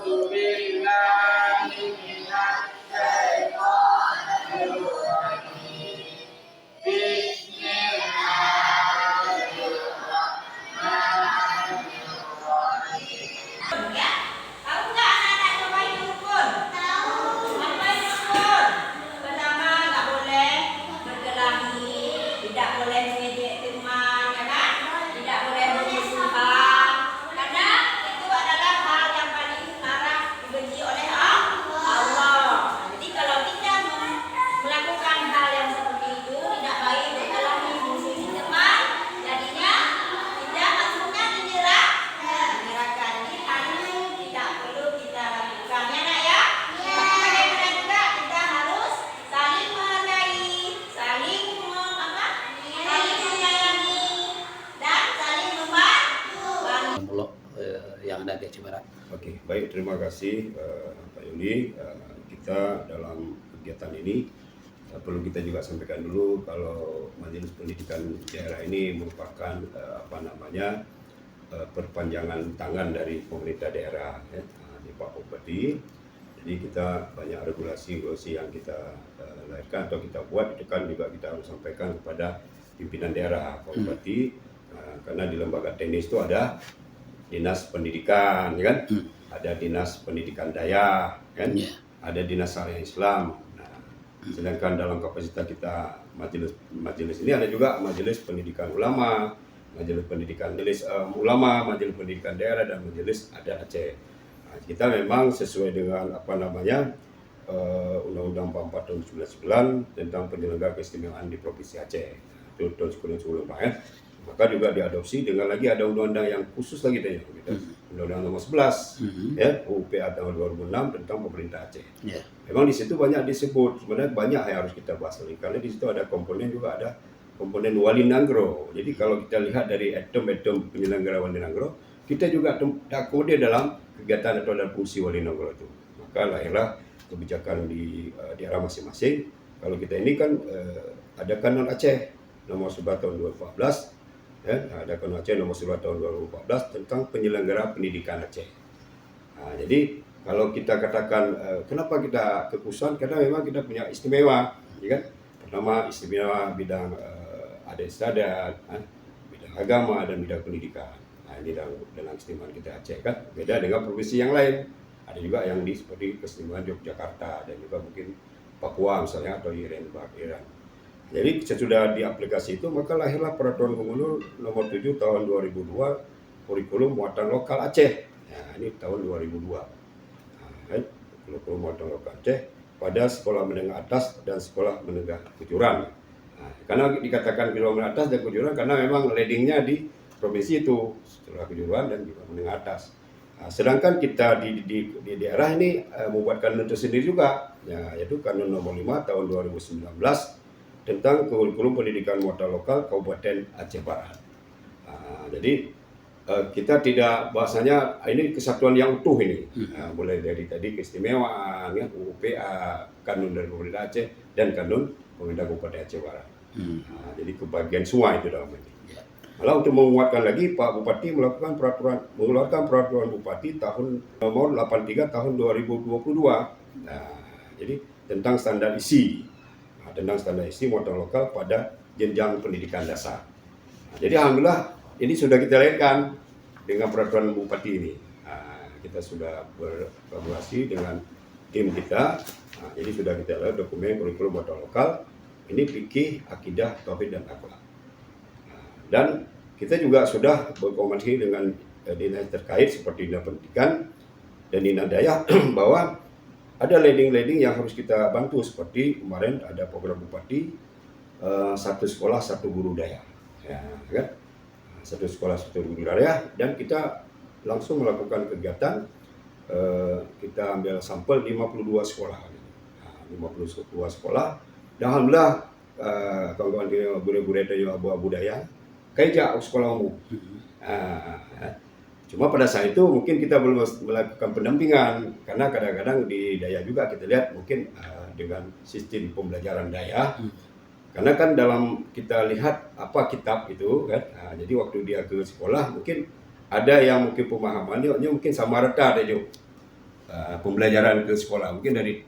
Ya, tahu nggak anak-anak ngapain dukun? Ngapain dukun? Pertama, nggak boleh berkelahi, tidak boleh mengejek teman, ya kan? Tidak boleh bermusuhan, karena itu adalah hal yang paling marah dibenci oleh Allah. Jadi kalau kita melakukan hal yang seperti itu tidak baik, berkelahi, musuhi teman, jadinya kita masuknya di neraka. Jadi harus tidak perlu kita lakukan, ya nak ya. Tapi bagaimana juga kita harus saling menghargai, saling saling menyayangi dan saling membantu. Yang ada di Aceh Barat. Oke, baik, terima kasih Pak Yuli. Kita dalam kegiatan ini perlu kita juga sampaikan dulu kalau Majelis Pendidikan Daerah ini merupakan perpanjangan tangan dari pemerintah daerah, ya, di Pak Bupati. Jadi kita banyak regulasi yang kita lahirkan atau kita buat itu kan juga kita harus sampaikan kepada pimpinan daerah Pak Bupati, karena di lembaga teknis itu ada dinas pendidikan, ya kan? Ada dinas pendidikan daya, kan? Ada dinas syariah Islam. Nah, sedangkan dalam kapasitas kita majelis ini ada juga majelis pendidikan ulama, majelis pendidikan ulama, majelis pendidikan daerah dan majelis adat Aceh. Nah, kita memang sesuai dengan Undang-Undang 44 tahun 99 tentang penyelenggaraan keistimewaan di Provinsi Aceh. Itu tahun sebelum ya. Maka juga diadopsi dengan lagi ada undang-undang yang khusus lagi deh, Undang-Undang nomor 11 ya, UPA tahun 2006 tentang pemerintah Aceh. Memang di situ banyak disebut, sebenarnya banyak yang harus kita bahas lagi karena di situ ada komponen komponen Wali Nanggro. Jadi kalau kita lihat dari item penyelenggara Wali Nanggro, kita juga akomodir dalam kegiatan atau dalam fungsi Wali Nanggro itu. Maka lahirlah kebijakan di daerah masing-masing. Kalau kita ini kan ada Kanun Aceh nomor 11 tahun 2014. Ya, ada Kanun Aceh nomor 11 tahun 2014 tentang penyelenggaraan pendidikan Aceh. Nah, jadi kalau kita katakan kenapa kita kekhususan, karena memang kita punya istimewa, ya kan? Pertama istimewa bidang adat istiadat, bidang agama dan bidang pendidikan. Nah, ini dalam istimewa kita Aceh kan beda dengan provinsi yang lain. Ada juga yang seperti keistimewaan Yogyakarta dan juga mungkin Papua misalnya atau Iran. Jadi sesudah diaplikasi itu maka lahirlah Peraturan Gubernur nomor 7 tahun 2002 kurikulum muatan lokal Aceh. Nah, ini tahun 2002. Kurikulum muatan lokal Aceh pada sekolah menengah atas dan sekolah menengah kejuruan. Nah, karena dikatakan sekolah menengah atas dan kejuruan karena memang leadingnya di provinsi itu sekolah kejuruan dan juga menengah atas. Nah, sedangkan kita di daerah ini membuat kanun tersendiri juga, ya, yaitu Kanun nomor 5 tahun 2019 tentang kurikulum pendidikan muatan lokal Kabupaten Aceh Barat. Nah, jadi kita tidak bahasanya ini kesatuan yang utuh ini, mulai dari tadi keistimewaan, ya, UPA, Kanun dari pemerintah Aceh dan Kanun pemerintah Kabupaten Aceh Barat. Nah, jadi kebagian semua itu dalam ini. Malah untuk menguatkan lagi Pak Bupati mengeluarkan peraturan Bupati tahun nomor 83 tahun 2022. Nah, jadi tentang standar isi. Tentang standar isi muatan lokal pada jenjang pendidikan dasar. Nah, jadi alhamdulillah ini sudah kita lakukan dengan peraturan Bupati ini. Nah, kita sudah berkolaborasi dengan tim kita. Nah, jadi sudah kita lihat dokumen kurikulum muatan lokal. Ini fikih, akidah, tauhid dan akhlak. Nah, dan kita juga sudah berkomunikasi dengan dinas terkait seperti dinas pendidikan dan dinas daya bahwa ada leading yang harus kita bantu seperti kemarin ada program Bupati satu sekolah satu guru daya, ya, kan? Satu sekolah satu guru daya dan kita langsung melakukan kegiatan kita ambil sampel 52 sekolah, 52 sekolah dan alhamdulillah kawan-kawan guru-guru dan abu budaya kayak sekolah umum. Cuma pada saat itu mungkin kita belum melakukan pendampingan karena kadang-kadang di daya juga kita lihat mungkin dengan sistem pembelajaran daya karena kan dalam kita lihat apa kitab itu kan, jadi waktu dia ke sekolah mungkin ada yang mungkin pemahamannya mungkin sama rata aja. pembelajaran ke sekolah. Mungkin dari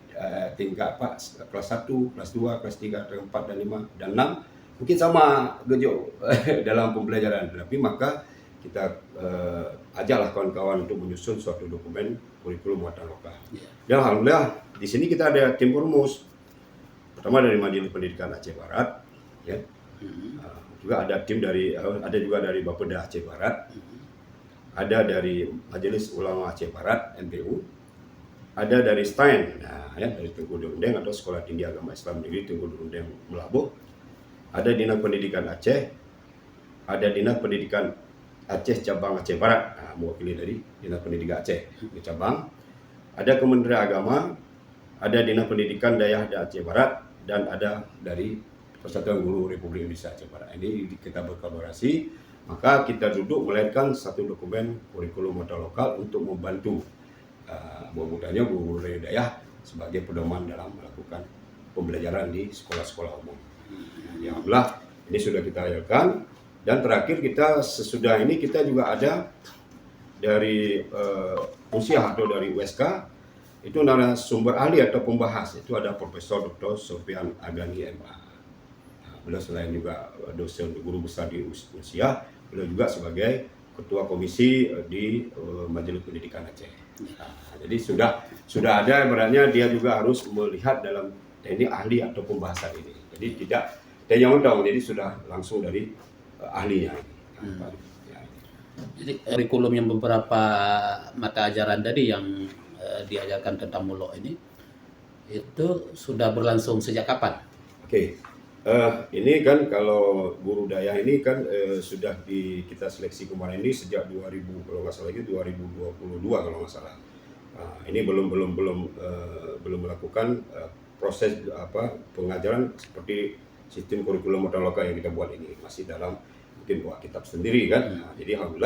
tingkat apa, kelas 1, kelas 2, kelas 3, kelas 4, dan 5, dan 6. Mungkin sama Gejo dalam pembelajaran. Tapi maka kita ajaklah kawan-kawan untuk menyusun suatu dokumen kurikulum muatan lokal. Dan alhamdulillah di sini kita ada tim perumus. Pertama dari Majelis Pendidikan Aceh Barat, ya. Juga ada tim juga dari Bapeda Aceh Barat. Ada dari Majelis Ulama Aceh Barat (MPU). Ada dari STAN, ya, dari Tengku Durundeng atau Sekolah Tinggi Agama Islam Negeri Tengku Durundeng Melabuh. Ada Dinas Pendidikan Aceh, ada Dinas Pendidikan Aceh Cabang Aceh Barat, mewakili dari Dinas Pendidikan Aceh cabang. Ada Kementerian Agama, ada Dinas Pendidikan Daerah Aceh Barat, dan ada dari Persatuan Guru Republik Indonesia Aceh Barat. Ini kita berkolaborasi, maka kita duduk melahirkan satu dokumen kurikulum muatan lokal untuk membantu buat-buatnya guru daerah sebagai pedoman dalam melakukan pembelajaran di sekolah-sekolah umum. Ya Allah, ini sudah kita hasilkan. Dan terakhir kita sesudah ini kita juga ada dari Usia atau dari USK, itu narasumber ahli atau pembahas. Itu ada Profesor Dr. Sofian Agani MA. Beliau selain juga dosen guru besar di Usia, beliau juga sebagai Ketua Komisi di Majelis Pendidikan Aceh. Jadi sudah ada, ibaratnya dia juga harus melihat dalam teknik ahli atau pembahasan ini. Jadi tidak yang undang, jadi sudah langsung dari ahlinya. Jadi kurikulum yang beberapa mata ajaran tadi yang diajarkan tentang mulok ini itu sudah berlangsung sejak kapan? Oke. Ini kan kalau guru daya ini kan sudah kita seleksi kemarin ini sejak 2000 kalau nggak salah itu 2022 kalau nggak salah. Ini belum melakukan proses pengajaran seperti sistem kurikulum muatan lokal yang kita buat ini, masih dalam mungkin buat kitab sendiri kan. Jadi alhamdulillah